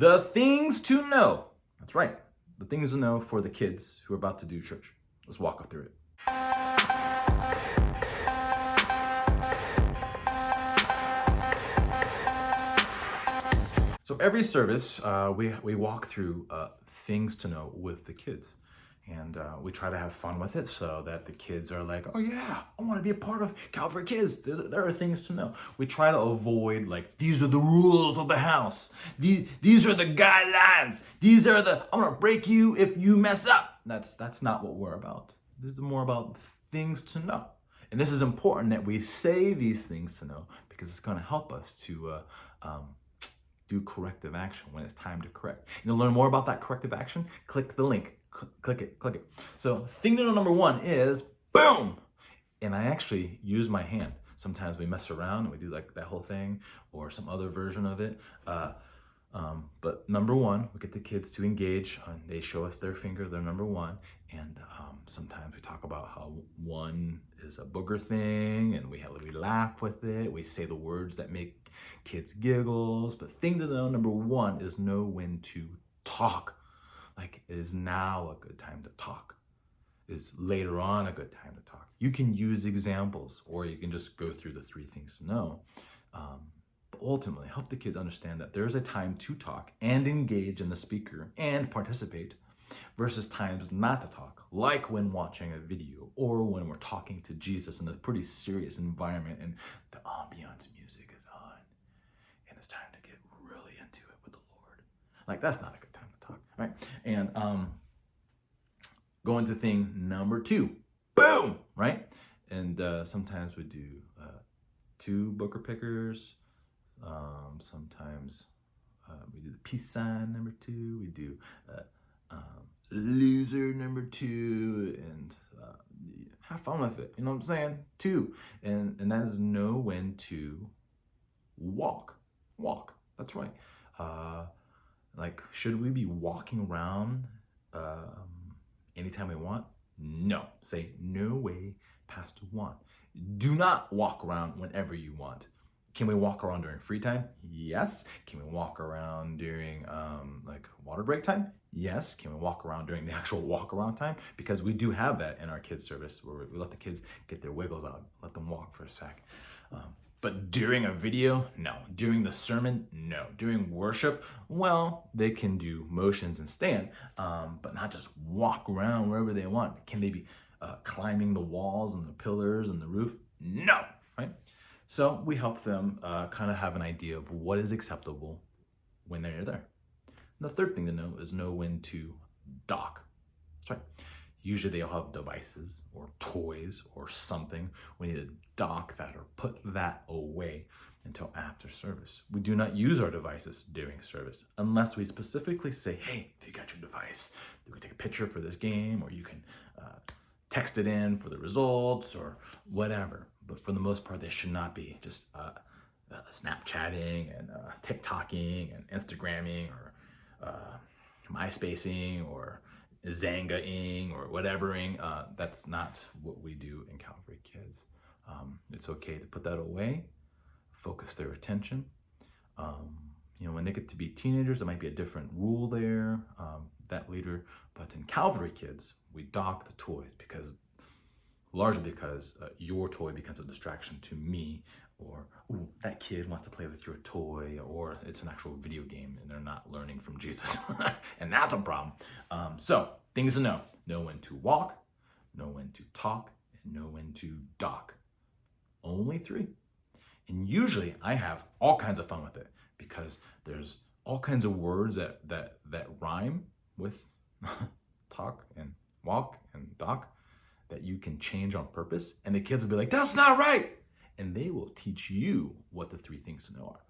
The things to know. That's right. The things to know for the kids who are about to do church. Let's walk up through it. So every service, we walk through things to know with the kids. And we try to have fun with it so that the kids are like, oh yeah, I want to be a part of Calvary Kids. There are things to know. We try to avoid like, these are the rules of the house. These are the guidelines. These are the, I'm going to break you if you mess up. That's not what we're about. This is more about things to know. And this is important that we say these things to know because it's going to help us to do corrective action when it's time to correct. And to learn more about that corrective action, click the link. Click it. So thing to know number one is boom. And I actually use my hand. Sometimes we mess around and we do like that whole thing or some other version of it. But number one, we get the kids to engage and they show us their finger, their number one. And sometimes we talk about how one is a booger thing and we laugh with it. We say the words that make kids giggles. But thing to know number one is know when to talk. Like, is now a good time to talk? Is later on a good time to talk? You can use examples or you can just go through the three things to know. But ultimately, help the kids understand that there's a time to talk and engage in the speaker and participate versus times not to talk, like when watching a video or when we're talking to Jesus in a pretty serious environment and the ambiance music is on and it's time to get really into it with the Lord. Like, that's not a good time to talk, right? And go into thing number two, boom, right? And sometimes we do two booker pickers. Sometimes we do the peace sign number two. We do loser number two, and have fun with it. You know what I'm saying? Two, and that is know when to walk. That's right. Like, should we be walking around anytime we want? No. Say no way past one. Do not walk around whenever you want. Can we walk around during free time? Yes. Can we walk around during like water break time? Yes. Can we walk around during the actual walk around time? Because we do have that in our kids service where we let the kids get their wiggles out, let them walk for a sec. But during a video, no. During the sermon, no. During worship, well, they can do motions and stand, but not just walk around wherever they want. Can they be climbing the walls and the pillars and the roof? No, right? So we help them kind of have an idea of what is acceptable when they're there. And the third thing to know is know when to dock. That's right. Usually they'll have devices or toys or something. We need to dock that or put that away until after service. We do not use our devices during service unless we specifically say, hey, if you got your device, you can take a picture for this game or you can text it in for the results or whatever. But for the most part, they should not be just Snapchatting and TikToking and Instagramming or MySpacing or Zanga-ing or whatever-ing. That's not what we do in Calvary Kids. It's okay to put that away, focus their attention. You know, when they get to be teenagers, there might be a different rule there, that later. But in Calvary Kids, we dock the toys largely because your toy becomes a distraction to me, or ooh, that kid wants to play with your toy, or it's an actual video game and they're not learning from Jesus. And that's a problem. So things to know. Know when to walk, know when to talk, and know when to dock. Only three. And usually I have all kinds of fun with it because there's all kinds of words that rhyme with talk and walk and dock that you can change on purpose. And the kids will be like, that's not right. And they will teach you what the three things to know are.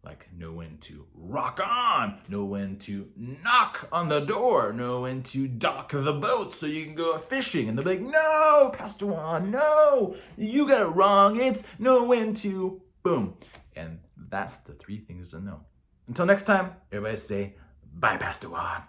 Like, know when to rock on, know when to knock on the door, know when to dock the boat so you can go fishing. And they'll be like, no, Pastor Juan, no, you got it wrong. It's know when to, boom. And that's the three things to know. Until next time, everybody say, bye, Pastor Juan.